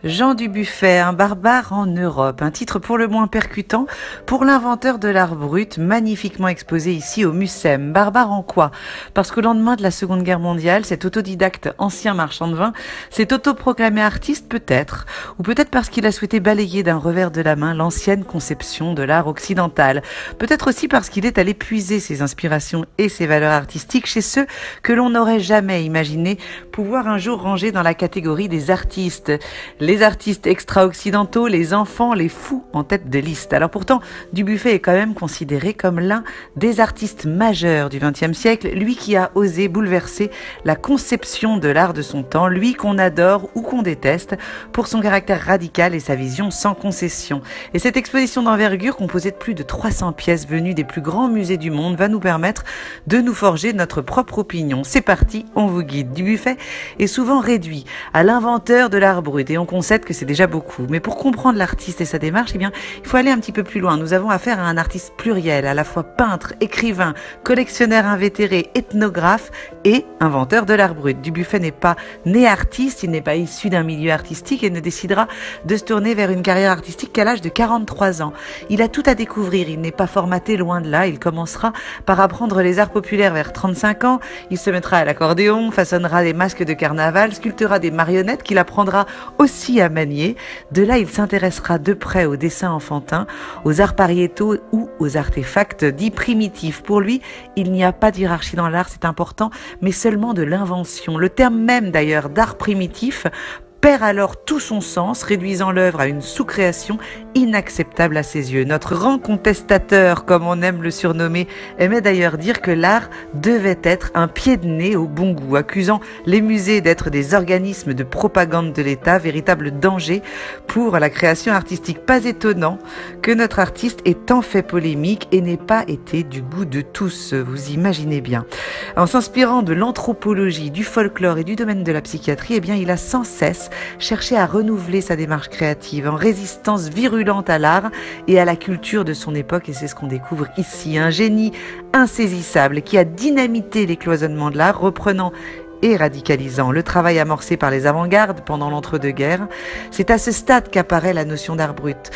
Jean Dubuffet, un barbare en Europe, un titre pour le moins percutant pour l'inventeur de l'art brut, magnifiquement exposé ici au Mucem. Barbare en quoi? Parce qu'au lendemain de la Seconde Guerre mondiale, cet autodidacte ancien marchand de vin s'est autoproclamé artiste peut-être, ou peut-être parce qu'il a souhaité balayer d'un revers de la main l'ancienne conception de l'art occidental. Peut-être aussi parce qu'il est allé puiser ses inspirations et ses valeurs artistiques chez ceux que l'on n'aurait jamais imaginé pouvoir un jour ranger dans la catégorie des artistes. Les artistes extra-occidentaux, les enfants, les fous en tête de liste. Alors pourtant, Dubuffet est quand même considéré comme l'un des artistes majeurs du XXe siècle, lui qui a osé bouleverser la conception de l'art de son temps, lui qu'on adore ou qu'on déteste pour son caractère radical et sa vision sans concession. Et cette exposition d'envergure, composée de plus de 300 pièces venues des plus grands musées du monde, va nous permettre de nous forger notre propre opinion. C'est parti, on vous guide. Dubuffet est souvent réduit à l'inventeur de l'art brut et on concède que c'est déjà beaucoup. Mais pour comprendre l'artiste et sa démarche, eh bien, il faut aller un petit peu plus loin. Nous avons affaire à un artiste pluriel, à la fois peintre, écrivain, collectionneur invétéré, ethnographe et inventeur de l'art brut. Dubuffet n'est pas né artiste, il n'est pas issu d'un milieu artistique et ne décidera de se tourner vers une carrière artistique qu'à l'âge de 43 ans. Il a tout à découvrir, il n'est pas formaté loin de là, il commencera par apprendre les arts populaires vers 35 ans, il se mettra à l'accordéon, façonnera des masques de carnaval, sculptera des marionnettes qu'il apprendra aussi à manier. De là, il s'intéressera de près au dessin enfantin, aux arts pariétaux ou aux artefacts dits primitifs. Pour lui, il n'y a pas d'hierarchie dans l'art, c'est important, mais seulement de l'invention. Le terme même d'ailleurs d'art primitif perd alors tout son sens, réduisant l'œuvre à une sous-création inacceptable à ses yeux. Notre grand contestateur, comme on aime le surnommer, aimait d'ailleurs dire que l'art devait être un pied de nez au bon goût, accusant les musées d'être des organismes de propagande de l'État, véritable danger pour la création artistique. Pas étonnant que notre artiste ait tant fait polémique et n'ait pas été du goût de tous, vous imaginez bien. En s'inspirant de l'anthropologie, du folklore et du domaine de la psychiatrie, eh bien, il a sans cesse cherché à renouveler sa démarche créative en résistance virulente à l'art et à la culture de son époque, et c'est ce qu'on découvre ici. Un génie insaisissable qui a dynamité les cloisonnements de l'art, reprenant et radicalisant le travail amorcé par les avant-gardes pendant l'entre-deux-guerres. C'est à ce stade qu'apparaît la notion d'art brut,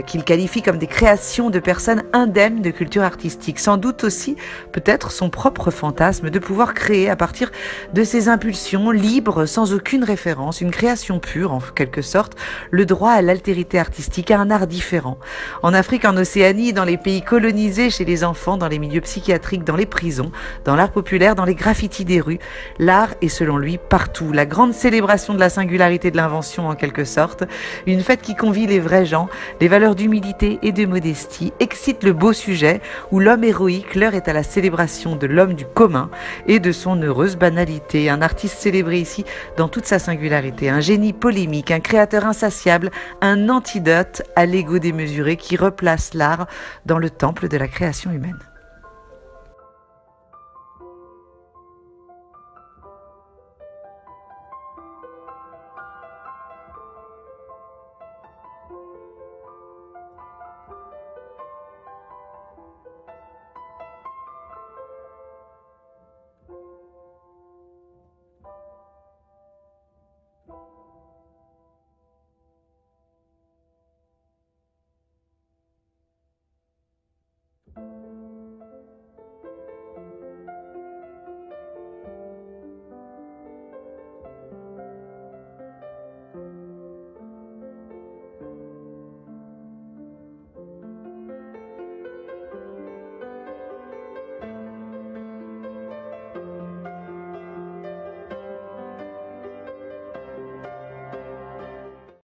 qu'il qualifie comme des créations de personnes indemnes de culture artistique. Sans doute aussi, peut-être, son propre fantasme de pouvoir créer à partir de ses impulsions libres, sans aucune référence, une création pure, en quelque sorte, le droit à l'altérité artistique, à un art différent. En Afrique, en Océanie, dans les pays colonisés, chez les enfants, dans les milieux psychiatriques, dans les prisons, dans l'art populaire, dans les graffitis des rues, l'art est selon lui partout. La grande célébration de la singularité de l'invention en quelque sorte. Une fête qui convie les vrais gens, les valeurs d'humilité et de modestie, excite le beau sujet où l'homme héroïque, l'heure est à la célébration de l'homme du commun et de son heureuse banalité. Un artiste célébré ici dans toute sa singularité. Un génie polémique, un créateur insatiable, un antidote à l'ego démesuré qui replace l'art dans le temple de la création humaine.